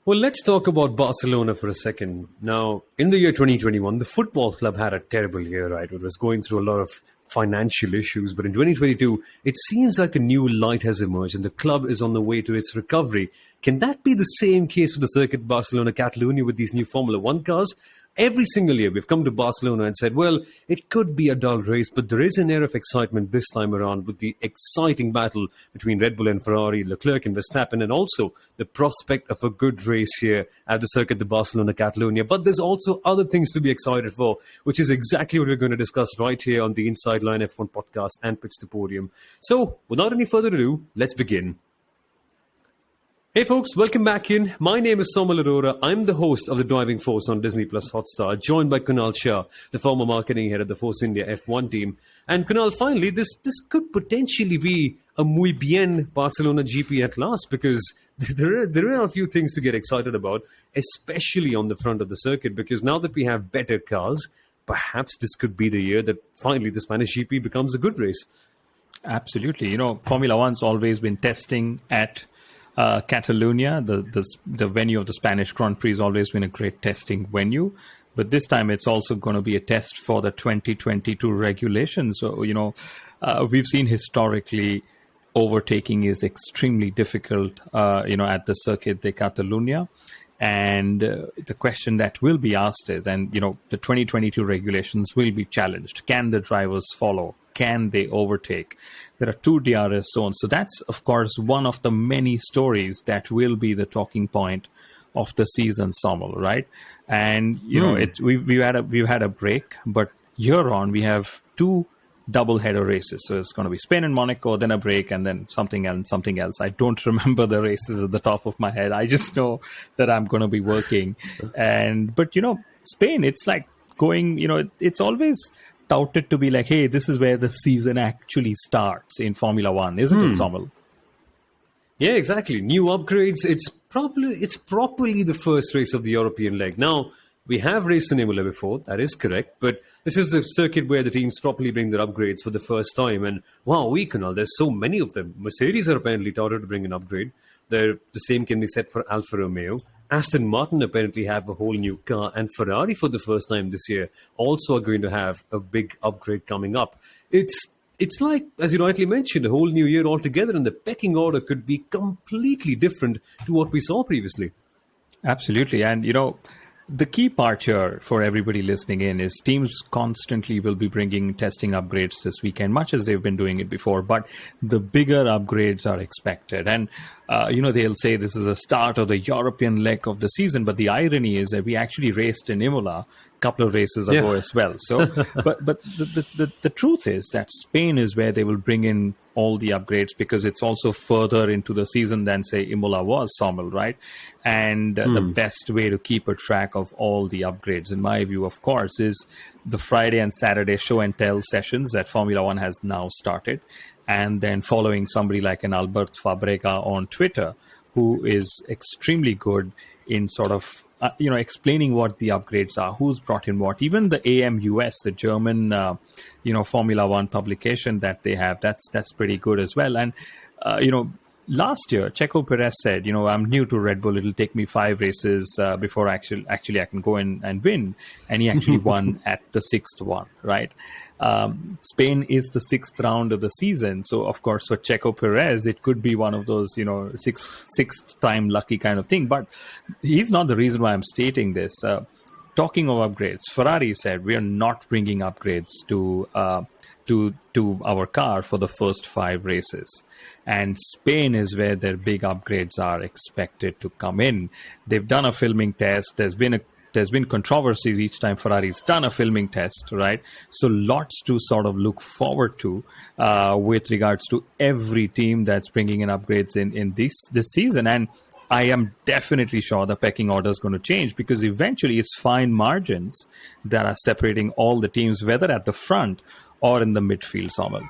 Well, let's talk about Barcelona for a second. Now, in the year 2021, the football club had a terrible year, right? It was going through a lot of financial issues. But in 2022, it seems like a new light has emerged and the club is on the way to its recovery. Can that be the same case for the Circuit Barcelona-Catalunya with these new Formula One cars? Every single year, we've come to Barcelona and said, well, it could be a dull race, but there is an air of excitement this time around with the exciting battle between Red Bull and Ferrari, Leclerc and Verstappen, and also the prospect of a good race here at the Circuit de Barcelona-Catalunya. But there's also other things to be excited for, which is exactly what we're going to discuss right here on the Inside Line F1 podcast and Pitch to Podium. So, without any further ado, let's begin. Hey folks, welcome back in. My name is Soumil. I'm the host of The Driving Force on Disney Plus Hotstar, joined by Kunal Shah, the former marketing head of the Force India F1 team. And Kunal, finally, this could potentially be a muy bien Barcelona GP at last, because there are a few things to get excited about, especially on the front of the circuit, because now that we have better cars, perhaps this could be the year that finally the Spanish GP becomes a good race. Absolutely. You know, Formula One's always been testing at Catalonia, the venue of the Spanish Grand Prix, has always been a great testing venue. But this time it's also going to be a test for the 2022 regulations. So, we've seen historically overtaking is extremely difficult, at the Circuit de Catalunya. And the question that will be asked is, the 2022 regulations will be challenged. Can the drivers follow? Can they overtake? There are two DRS zones. So that's, of course, one of the many stories that will be the talking point of the season, Soumil, right? And, we've had a break, but year on, we have two double-header races. So it's going to be Spain and Monaco, then a break, and then something else. I don't remember the races at the top of my head. I just know that I'm going to be working. But Spain, it's like going, it's always touted to be like, hey, this is where the season actually starts in Formula One, isn't it, Soumil? Yeah, exactly. New upgrades. It's properly the first race of the European leg. Now, we have raced in Imola before, that is correct, but this is the circuit where the teams properly bring their upgrades for the first time. And wow, Kunal, there's so many of them. Mercedes are apparently touted to bring an upgrade. The same can be said for Alfa Romeo. Aston Martin apparently have a whole new car, and Ferrari for the first time this year also are going to have a big upgrade coming up. It's like, as you rightly mentioned, a whole new year altogether, and the pecking order could be completely different to what we saw previously. Absolutely. And, the key part here for everybody listening in is teams constantly will be bringing testing upgrades this weekend, much as they've been doing it before, but the bigger upgrades are expected. And, they'll say this is the start of the European leg of the season, but the irony is that we actually raced in Imola a couple of races ago as well. So, but the truth is that Spain is where they will bring in all the upgrades, because it's also further into the season than, say, Imola was, Soumil, right? And the best way to keep a track of all the upgrades, in my view, of course, is the Friday and Saturday show and tell sessions that Formula One has now started. And then following somebody like an Albert Fabrega on Twitter, who is extremely good in sort of, explaining what the upgrades are, who's brought in what. Even the AMUS, the German, Formula One publication that they have, that's pretty good as well. And, last year, Checo Perez said, I'm new to Red Bull. It'll take me 5 races before actually I can go in and win. And he actually won at the 6th one, right? Spain is the 6th round of the season. So, of course, for Checo Perez, it could be one of those, sixth time lucky kind of thing. But he's not the reason why I'm stating this. Talking of upgrades, Ferrari said we are not bringing upgrades to our car for the first 5 races. And Spain is where their big upgrades are expected to come in. They've done a filming test. There's been controversies each time Ferrari's done a filming test, right? So lots to sort of look forward to with regards to every team that's bringing in upgrades in this season. And I am definitely sure the pecking order is going to change, because eventually it's fine margins that are separating all the teams, whether at the front or in the midfield, Soumil.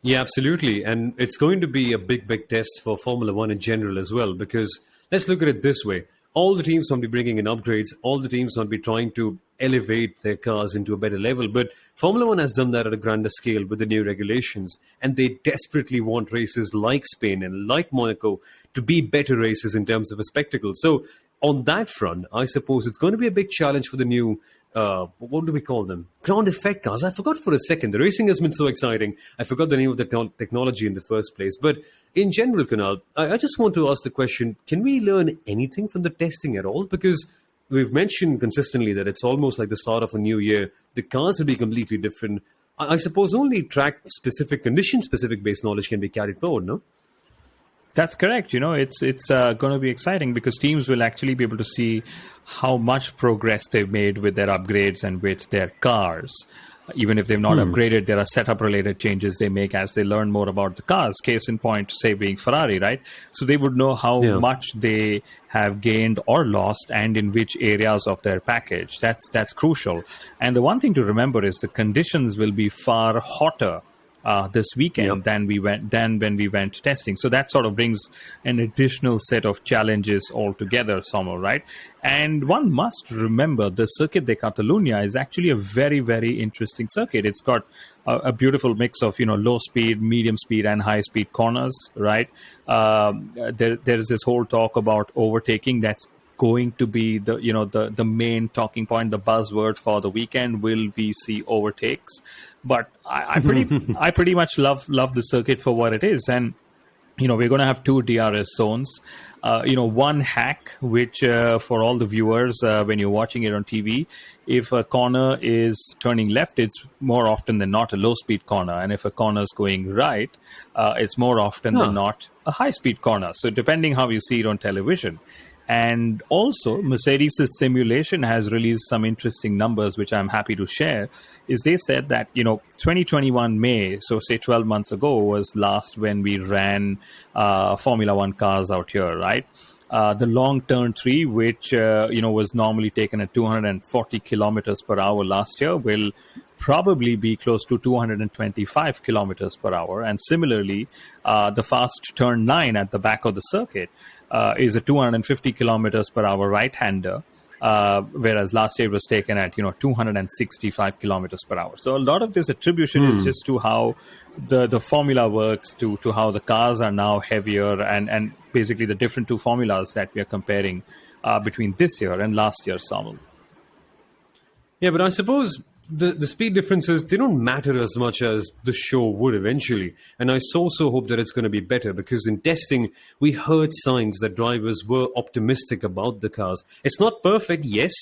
Yeah, absolutely. And it's going to be a big test for Formula One in general as well, because let's look at it this way. All the teams will be bringing in upgrades. All the teams will be trying to elevate their cars into a better level. But Formula One has done that at a grander scale with the new regulations, and they desperately want races like Spain and like Monaco to be better races in terms of a spectacle. So on that front, I suppose it's going to be a big challenge for the new, what do we call them? Ground effect cars. I forgot for a second. The racing has been so exciting. I forgot the name of the technology in the first place. But in general, Kunal, I just want to ask the question, can we learn anything from the testing at all? Because we've mentioned consistently that it's almost like the start of a new year. The cars will be completely different. I suppose only track-specific, condition-specific based knowledge can be carried forward, no? That's correct. It's going to be exciting because teams will actually be able to see how much progress they've made with their upgrades and with their cars. Even if they've not upgraded, there are setup-related changes they make as they learn more about the cars. Case in point, say, being Ferrari, right? So they would know how much they have gained or lost and in which areas of their package. That's crucial. And the one thing to remember is the conditions will be far hotter this weekend than when we went testing. So that sort of brings an additional set of challenges altogether, Soumil, right? And one must remember the Circuit de Catalunya is actually a very, very interesting circuit. It's got a beautiful mix of, low speed, medium speed, and high speed corners, right? There's this whole talk about overtaking that's going to be the main talking point, the buzzword for the weekend. Will we see overtakes? But I pretty much love the circuit for what it is. And we're going to have two DRS zones. One hack, which for all the viewers, when you're watching it on TV, if a corner is turning left, it's more often than not a low-speed corner. And if a corner is going right, it's more often than not a high-speed corner. So depending how you see it on television. And also, Mercedes' simulation has released some interesting numbers, which I'm happy to share, is they said that, 2021 May, so say 12 months ago, was last when we ran Formula One cars out here, right? The long turn 3, which, was normally taken at 240 kilometers per hour last year, will probably be close to 225 kilometers per hour. And similarly, the fast turn 9 at the back of the circuit is a 250 kilometers per hour right-hander, whereas last year it was taken at 265 kilometers per hour. So a lot of this attribution is just to how the formula works, to how the cars are now heavier, and basically the different two formulas that we are comparing between this year and last year's Soumil. Yeah, but I suppose the speed differences, they don't matter as much as the show would eventually. And I also hope that it's going to be better, because in testing, we heard signs that drivers were optimistic about the cars. It's not perfect, yes,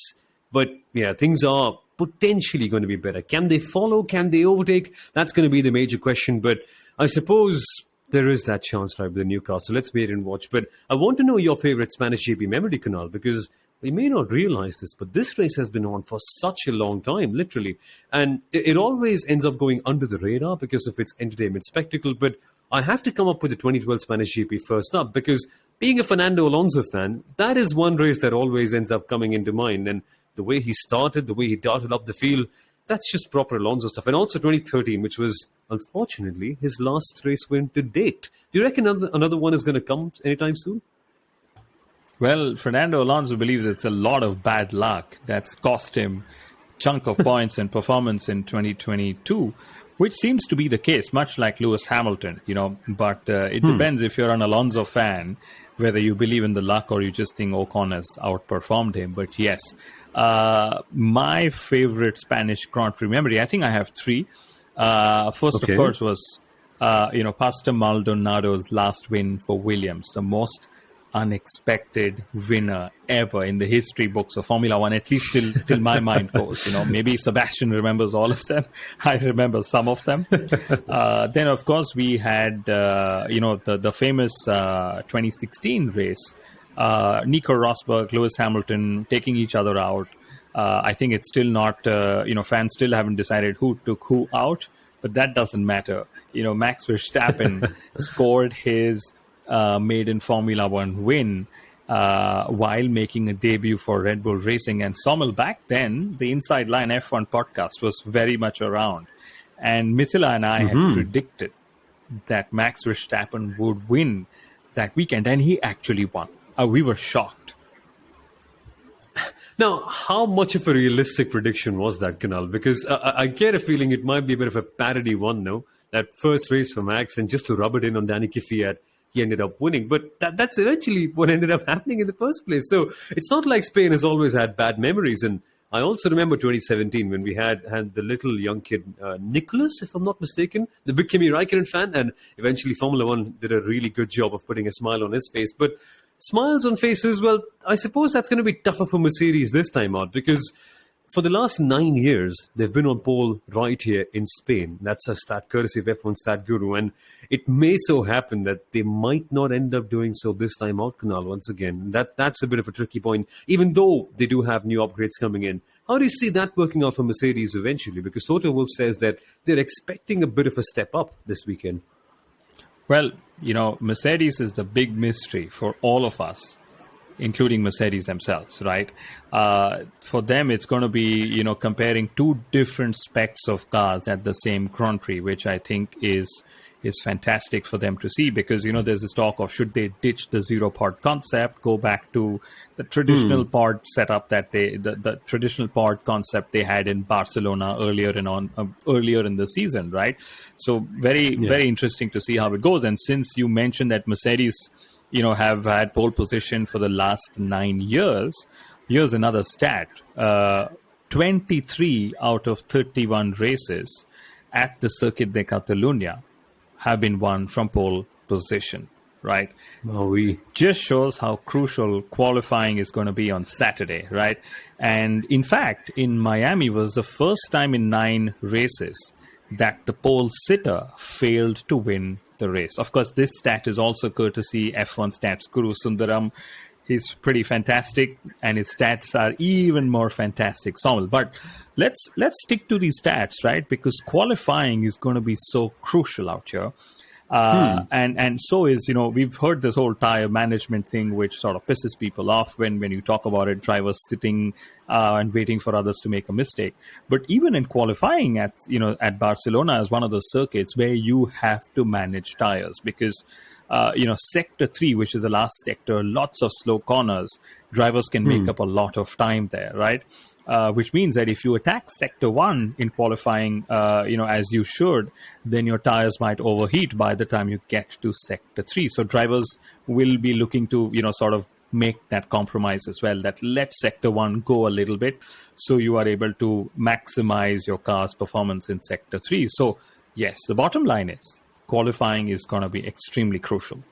but yeah, things are potentially going to be better. Can they follow? Can they overtake? That's going to be the major question. But I suppose there is that chance, right, with the new car. So let's wait and watch. But I want to know your favorite Spanish GP memory, Kunal, because we may not realize this, but this race has been on for such a long time, literally. And it always ends up going under the radar because of its entertainment spectacle. But I have to come up with the 2012 Spanish GP first up, because being a Fernando Alonso fan, that is one race that always ends up coming into mind. And the way he started, the way he darted up the field, that's just proper Alonso stuff. And also 2013, which was, unfortunately, his last race win to date. Do you reckon another one is going to come anytime soon? Well, Fernando Alonso believes it's a lot of bad luck that's cost him a chunk of points and performance in 2022, which seems to be the case, much like Lewis Hamilton, But it depends if you're an Alonso fan, whether you believe in the luck or you just think Ocon has outperformed him. But yes, my favorite Spanish Grand Prix memory, I think I have three. First, of course, was, Pastor Maldonado's last win for Williams, the most unexpected winner ever in the history books of Formula One, at least till my mind goes. Maybe Sebastian remembers all of them. I remember some of them. Then, of course, we had, the famous 2016 race, Nico Rosberg, Lewis Hamilton taking each other out. I think it's still not, fans still haven't decided who took who out, but that doesn't matter. Max Verstappen scored his maiden Formula One win while making a debut for Red Bull Racing. And Soumil, back then, the Inside Line F1 podcast was very much around. And Mithila and I had predicted that Max Verstappen would win that weekend, and he actually won. We were shocked. Now, how much of a realistic prediction was that, Kunal? Because I get a feeling it might be a bit of a parody one, no? That first race for Max, and just to rub it in on Danny Kvyat, he ended up winning. But that's eventually what ended up happening in the first place. So it's not like Spain has always had bad memories. And I also remember 2017 when we had the little young kid, Nicholas, if I'm not mistaken, the big Kimi Raikkonen fan. And eventually Formula One did a really good job of putting a smile on his face. But smiles on faces, well, I suppose that's going to be tougher for Mercedes this time out, because for the last 9 years, they've been on pole right here in Spain. That's a stat courtesy of F1 Stat Guru. And it may so happen that they might not end up doing so this time out, Kunal, once again. That's a bit of a tricky point, even though they do have new upgrades coming in. How do you see that working out for Mercedes eventually? Because Toto Wolff says that they're expecting a bit of a step up this weekend. Well, Mercedes is the big mystery for all of us, including Mercedes themselves, right? For them, it's going to be, comparing two different specs of cars at the same Grand Prix, which I think is fantastic for them to see, because, there's this talk of should they ditch the zero pod concept, go back to the traditional pod setup that the traditional pod concept they had in Barcelona earlier in the season, right? So very interesting to see how it goes. And since you mentioned that Mercedes, have had pole position for the last 9 years, here's another stat: 23 out of 31 races at the Circuit de Catalunya have been won from pole position, right? Just shows how crucial qualifying is going to be on Saturday, right? And in fact, in Miami was the first time in 9 races that the pole sitter failed to win the race. Of course, this stat is also courtesy F1 Stats Guru Sundaram. He's pretty fantastic, and his stats are even more fantastic, Soumil. But let's stick to these stats, right? Because qualifying is going to be so crucial out here. And so is, we've heard this whole tire management thing, which sort of pisses people off when you talk about it, drivers sitting and waiting for others to make a mistake. But even in qualifying at Barcelona is one of those circuits where you have to manage tires, because sector 3, which is the last sector, lots of slow corners, drivers can make up a lot of time there, right? Which means that if you attack sector 1 in qualifying, as you should, then your tires might overheat by the time you get to sector 3. So drivers will be looking to, sort of make that compromise as well, that let sector 1 go a little bit so you are able to maximize your car's performance in sector 3. So yes, the bottom line is qualifying is going to be extremely crucial.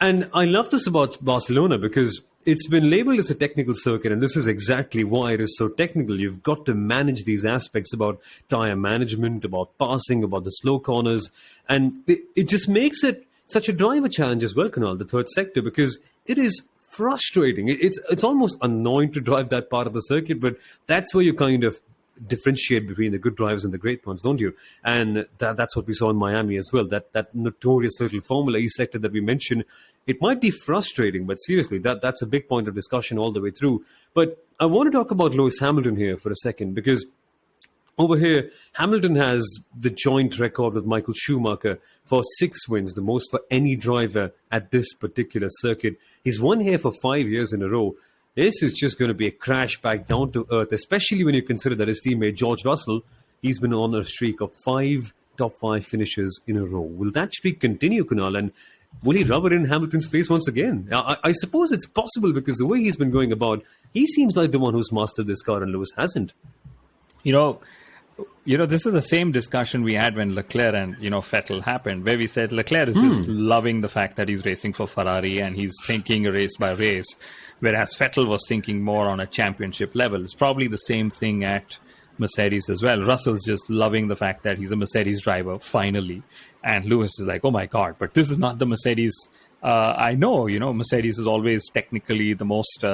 And I love this about Barcelona because it's been labeled as a technical circuit, and this is exactly why it is so technical. You've got to manage these aspects about tire management, about passing, about the slow corners, and it just makes it such a driver challenge as well, Kunal, the third sector, because it is frustrating. It's almost annoying to drive that part of the circuit, but that's where you kind of differentiate between the good drivers and the great ones, don't you? And that's what we saw in Miami as well. That notorious little Formula E sector that we mentioned, it might be frustrating, but seriously, that's a big point of discussion all the way through. But I want to talk about Lewis Hamilton here for a second, because over here, Hamilton has the joint record with Michael Schumacher for 6 wins, the most for any driver at this particular circuit. He's won here for 5 years in a row. This is just going to be a crash back down to earth, especially when you consider that his teammate George Russell, he's been on a streak of 5 top 5 finishes in a row. Will that streak continue, Kunal? And will he rub it in Hamilton's face once again? I suppose it's possible, because the way he's been going about, he seems like the one who's mastered this car and Lewis hasn't. This is the same discussion we had when Leclerc and, Vettel happened, where we said Leclerc is just loving the fact that he's racing for Ferrari and he's thinking race by race, whereas Vettel was thinking more on a championship level. It's probably the same thing at Mercedes as well. Russell's just loving the fact that he's a Mercedes driver, finally. And Lewis is like, oh my God, but this is not the Mercedes I know. Mercedes is always technically the most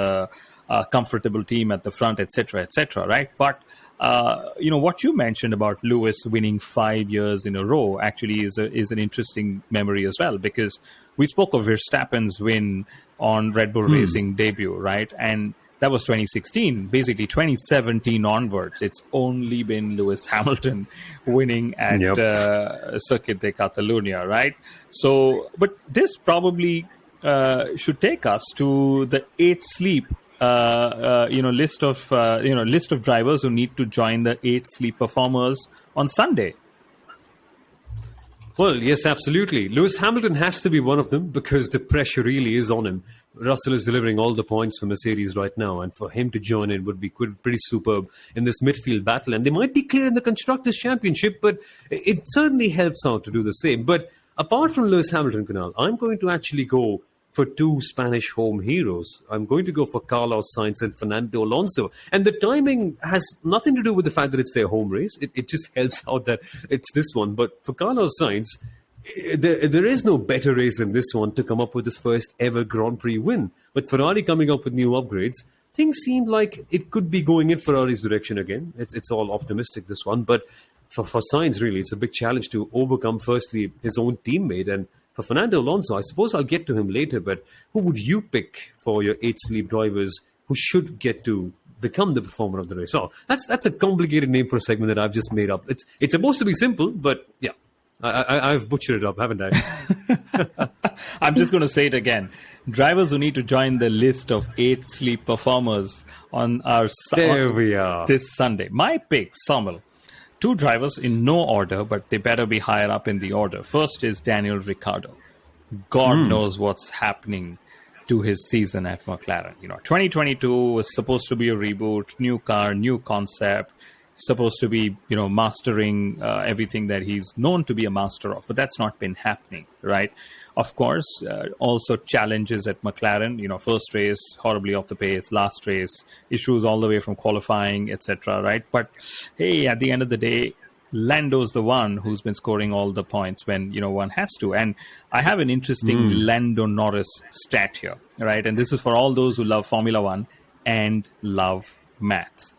comfortable team at the front, etc., right? But what you mentioned about Lewis winning 5 years in a row actually is an interesting memory as well, because we spoke of Verstappen's win on Red Bull Racing debut, right? And that was 2016. Basically, 2017 onwards, it's only been Lewis Hamilton winning at Circuit de Catalunya, right? So, but this probably should take us to the 8th sleep list of drivers who need to join the 8 sleep performers on Sunday. Well, yes, absolutely. Lewis Hamilton has to be one of them because the pressure really is on him. Russell is delivering all the points for Mercedes right now, and for him to join in would be pretty superb in this midfield battle. And they might be clear in the Constructors' Championship, but it certainly helps out to do the same. But apart from Lewis Hamilton, Kunal, I'm going to actually go for 2 Spanish home heroes. I'm going to go for Carlos Sainz and Fernando Alonso. And the timing has nothing to do with the fact that it's their home race. It just helps out that it's this one. But for Carlos Sainz, there is no better race than this one to come up with his first ever Grand Prix win. With Ferrari coming up with new upgrades, things seem like it could be going in Ferrari's direction again. It's all optimistic, this one. But for Sainz, really, it's a big challenge to overcome, firstly, his own teammate. And for Fernando Alonso, I suppose I'll get to him later, but who would you pick for your 8 sleep drivers who should get to become the performer of the race? Well, that's a complicated name for a segment that I've just made up. It's supposed to be simple, but yeah, I've butchered it up, haven't I? I'm just going to say it again. Drivers who need to join the list of 8 sleep performers on this Sunday. My pick, Soumil. 2 drivers in no order, but they better be higher up in the order. First is Daniel Ricciardo. God knows what's happening to his season at McLaren. 2022 was supposed to be a reboot, new car, new concept, supposed to be, mastering everything that he's known to be a master of, but that's not been happening, right? Of course, also challenges at McLaren, first race, horribly off the pace, last race, issues all the way from qualifying, etc., right? But hey, at the end of the day, Lando's the one who's been scoring all the points when, one has to. And I have an interesting Lando Norris stat here, right? And this is for all those who love Formula One and love maths.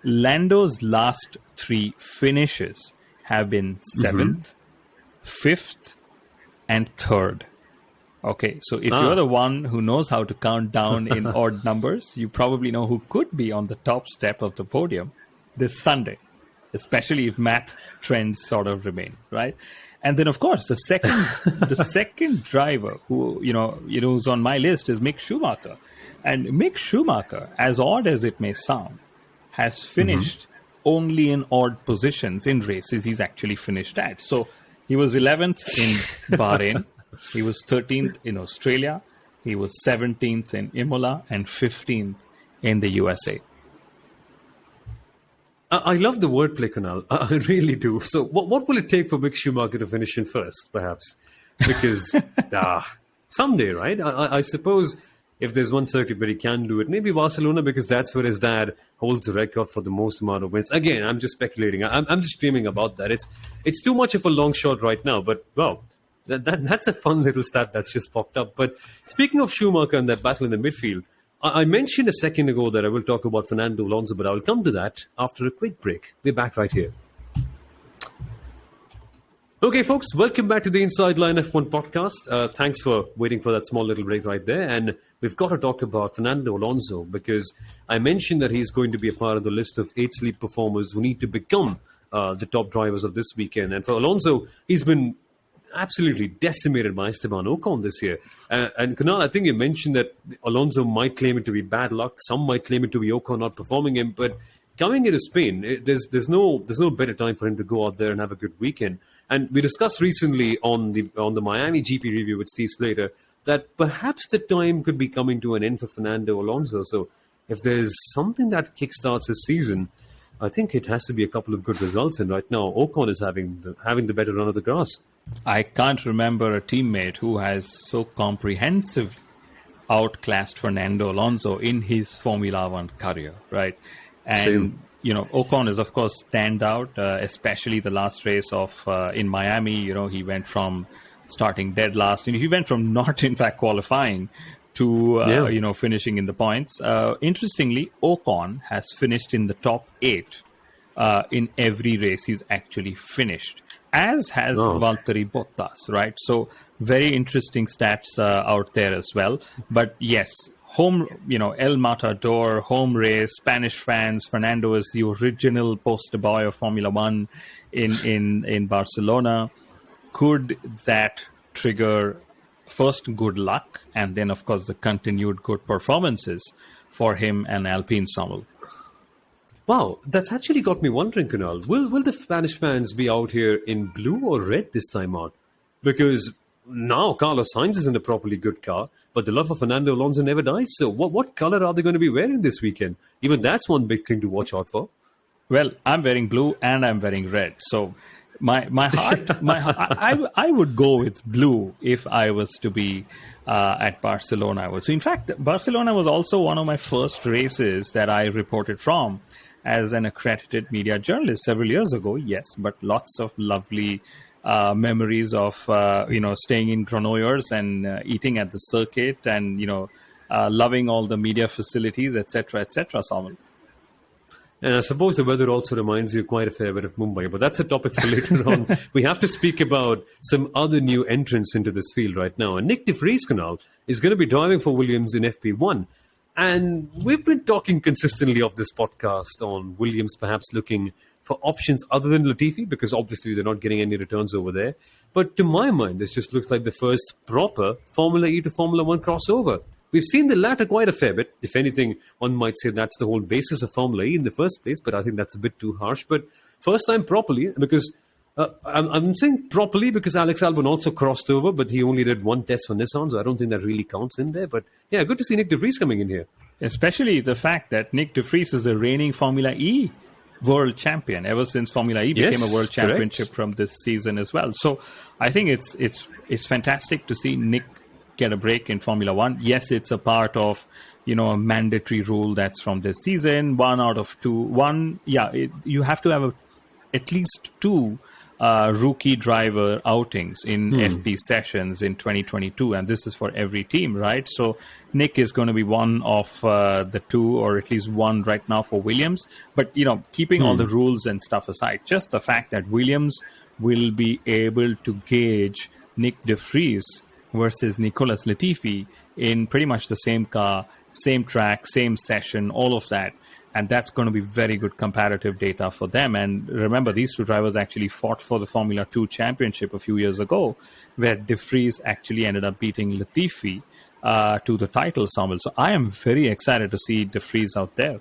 Lando's last 3 finishes have been 7th, 5th, and 3rd. Okay, so if you're the one who knows how to count down in odd numbers, you probably know who could be on the top step of the podium this Sunday, especially if math trends sort of remain, right? And then, of course, the second driver who who's on my list is Mick Schumacher. And Mick Schumacher, as odd as it may sound, has finished only in odd positions in races he's actually finished at. So he was 11th in Bahrain, he was 13th in Australia, he was 17th in Imola, and 15th in the USA. I love the wordplay, Kunal. I really do. So what will it take for Mick Schumacher to finish in first, perhaps? Because someday, right? I suppose if there's one circuit where he can do it, maybe Barcelona, because that's where his dad holds the record for the most amount of wins. Again, I'm just speculating. I'm just dreaming about that. It's too much of a long shot right now, but well, that's a fun little stat that's just popped up. But speaking of Schumacher and that battle in the midfield, I mentioned a second ago that I will talk about Fernando Alonso, but I will come to that after a quick break. We're back right here. Okay, folks, welcome back to the Inside Line F1 podcast. Thanks for waiting for that small little break right there. And we've got to talk about Fernando Alonso because I mentioned that he's going to be a part of the list of 8 sleep performers who need to become the top drivers of this weekend. And for Alonso, he's been absolutely decimated by Esteban Ocon this year. And Kunal, I think you mentioned that Alonso might claim it to be bad luck. Some might claim it to be Ocon not performing him. But coming into Spain, there's no better time for him to go out there and have a good weekend. And we discussed recently on the Miami GP review with Steve Slater that perhaps the time could be coming to an end for Fernando Alonso. So if there's something that kickstarts his season, I think it has to be a couple of good results. And right now, Ocon is having the better run of the grass. I can't remember a teammate who has so comprehensively outclassed Fernando Alonso in his Formula One career, right? And Same. Ocon is, of course, standout, especially the last race in Miami. He went from starting dead last. He went from not, in fact, qualifying to, finishing in the points. Interestingly, Ocon has finished in the top 8 in every race he's actually finished, as has Valtteri Bottas, right? So very interesting stats out there as well. But yes, home, El Matador, home race, Spanish fans. Fernando is the original poster boy of Formula One in Barcelona. Could that trigger first good luck and then, of course, the continued good performances for him and Alpine, Soumil. Wow, that's actually got me wondering, Kunal. Will the Spanish fans be out here in blue or red this time out? Because now Carlos Sainz is in a properly good car, but the love of Fernando Alonso never dies. So what color are they going to be wearing this weekend? Even that's one big thing to watch out for. Well, I'm wearing blue and I'm wearing red. So my heart, I would go with blue if I was to be at Barcelona. I would. So in fact, Barcelona was also one of my first races that I reported from as an accredited media journalist several years ago. Yes, but lots of lovely memories of staying in Granollers and eating at the circuit and loving all the media facilities, etc., Saumil. And I suppose the weather also reminds you quite a fair bit of Mumbai, but that's a topic for later on. We have to speak about some other new entrants into this field right now. And Nick de Vries, Kunal, is going to be driving for Williams in FP1. And we've been talking consistently of this podcast on Williams perhaps looking for options other than Latifi, because obviously they're not getting any returns over there. But to my mind, this just looks like the first proper Formula E to Formula 1 crossover. We've seen the latter quite a fair bit. If anything, one might say that's the whole basis of Formula E in the first place, but I think that's a bit too harsh. But first time properly, because I'm saying properly because Alex Albon also crossed over, but he only did one test for Nissan, so I don't think that really counts in there. But yeah, good to see Nick de Vries coming in here. Especially the fact that Nick de Vries is the reigning Formula E world champion ever since Formula E became a world championship from this season as well. So I think it's fantastic to see Nick get a break in Formula One. Yes, it's a part of a mandatory rule that's from this season. You have to have at least two rookie driver outings in FP sessions in 2022, and this is for every team, right? So Nick is going to be one of the two, or at least one right now for Williams. But keeping all the rules and stuff aside, just the fact that Williams will be able to gauge Nick de Vries versus Nicolas Latifi in pretty much the same car, same track, same session, all of that. And that's going to be very good comparative data for them. And remember, these two drivers actually fought for the Formula 2 championship a few years ago, where de Vries actually ended up beating Latifi to the title, Soumil. So I am very excited to see de Vries out there.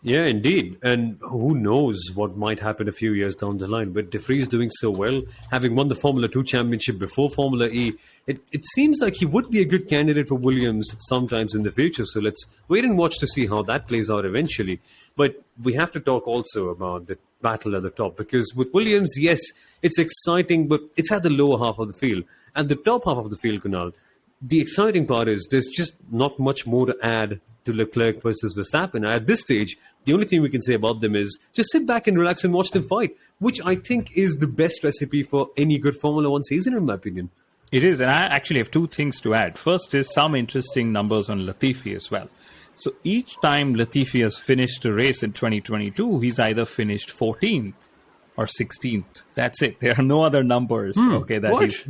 Yeah, indeed. And who knows what might happen a few years down the line. But de Vries doing so well, having won the Formula 2 championship before Formula E, it seems like he would be a good candidate for Williams sometimes in the future. So let's wait and watch to see how that plays out eventually. But we have to talk also about the battle at the top, because with Williams, yes, it's exciting, but it's at the lower half of the field. And the top half of the field, Kunal, the exciting part is there's just not much more to add to Leclerc versus Verstappen. At this stage, the only thing we can say about them is just sit back and relax and watch them fight, which I think is the best recipe for any good Formula One season, in my opinion. It is, and I actually have two things to add. First is some interesting numbers on Latifi as well. So each time Latifi has finished a race in 2022, he's either finished 14th or 16th. That's it. There are no other numbers. Okay, that what? is.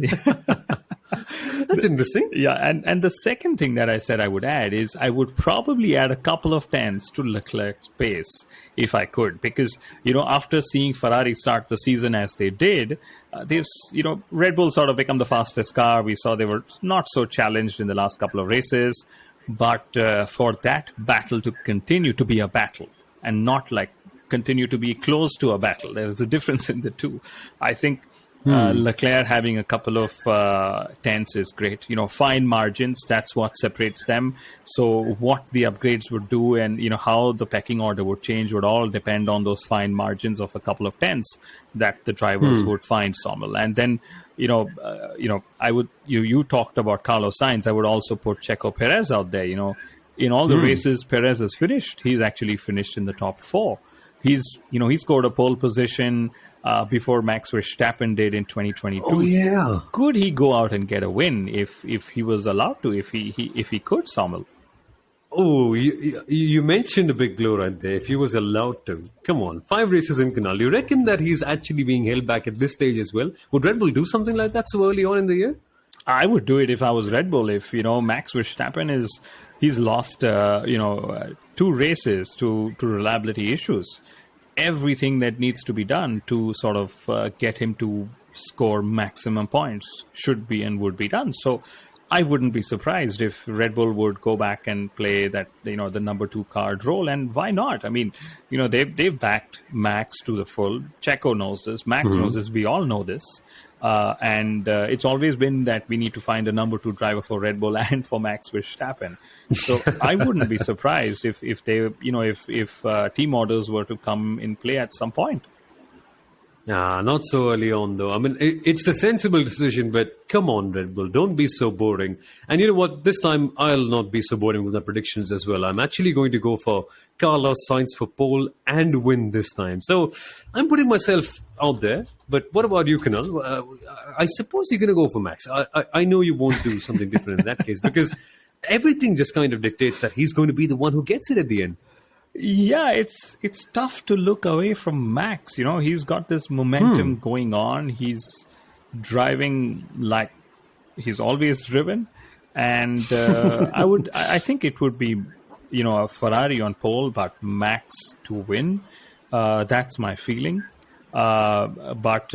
That's interesting. Yeah, and the second thing that I said I would add is I would probably add a couple of tenths to Leclerc's pace if I could, because after seeing Ferrari start the season as they did, Red Bull sort of become the fastest car. We saw they were not so challenged in the last couple of races, but for that battle to continue to be a battle and not like continue to be close to a battle, there is a difference in the two. I think Leclerc having a couple of tenths is great. Fine margins, that's what separates them. So what the upgrades would do and, how the pecking order would change would all depend on those fine margins of a couple of tenths that the drivers would find, Soumil. And then, I would, you talked about Carlos Sainz. I would also put Checo Perez out there. In all the races Perez has finished, he's actually finished in the top 4. He scored a pole position before Max Verstappen did in 2022. Oh yeah, could he go out and get a win if he was allowed to? If he could, Soumil? Oh, you mentioned a big blow right there. If he was allowed to, come on, 5 races in Kunal. You reckon that he's actually being held back at this stage as well? Would Red Bull do something like that so early on in the year? I would do it if I was Red Bull. If Max Verstappen he's lost 2 races to reliability issues. Everything that needs to be done to sort of get him to score maximum points should be and would be done. So I wouldn't be surprised if Red Bull would go back and play that, the number 2 card role. And why not? I mean, they've backed Max to the full. Checo knows this. Max knows this. We all know this. And it's always been that we need to find a number 2 driver for Red Bull and for Max Verstappen. So I wouldn't be surprised if they, if team orders were to come in play at some point. Nah, not so early on, though. I mean, it's the sensible decision, but come on, Red Bull, don't be so boring. And you know what? This time, I'll not be so boring with my predictions as well. I'm actually going to go for Carlos Sainz for pole and win this time. So I'm putting myself out there. But what about you, Kunal? I suppose you're going to go for Max. I know you won't do something different in that case, because everything just kind of dictates that he's going to be the one who gets it at the end. Yeah, it's tough to look away from Max. He's got this momentum going on. He's driving like he's always driven, and I think it would be a Ferrari on pole, but Max to win. That's my feeling. But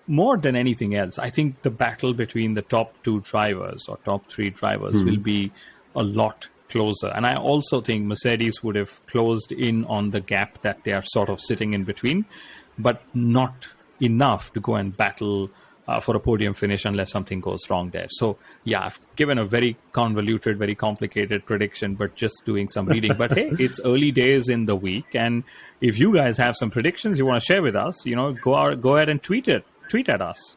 more than anything else, I think the battle between the top 2 drivers or top 3 drivers will be a lot closer. And I also think Mercedes would have closed in on the gap that they are sort of sitting in between, but not enough to go and battle for a podium finish unless something goes wrong there. So, yeah, I've given a very convoluted, very complicated prediction, but just doing some reading. But hey, it's early days in the week. And if you guys have some predictions you want to share with us, go ahead and tweet at us.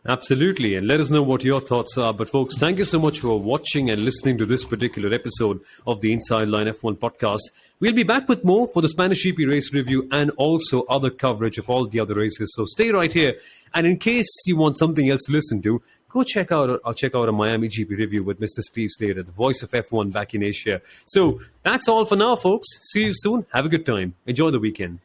Absolutely, and let us know what your thoughts are. But folks, thank you so much for watching and listening to this particular episode of the Inside Line F1 podcast. We'll be back with more for the Spanish GP race review and also other coverage of all the other races. So stay right here. And in case you want something else to listen to, go check out a Miami GP review with Mr. Steve Slater, the voice of F1 back in Asia. So that's all for now, folks. See you soon. Have a good time. Enjoy the weekend.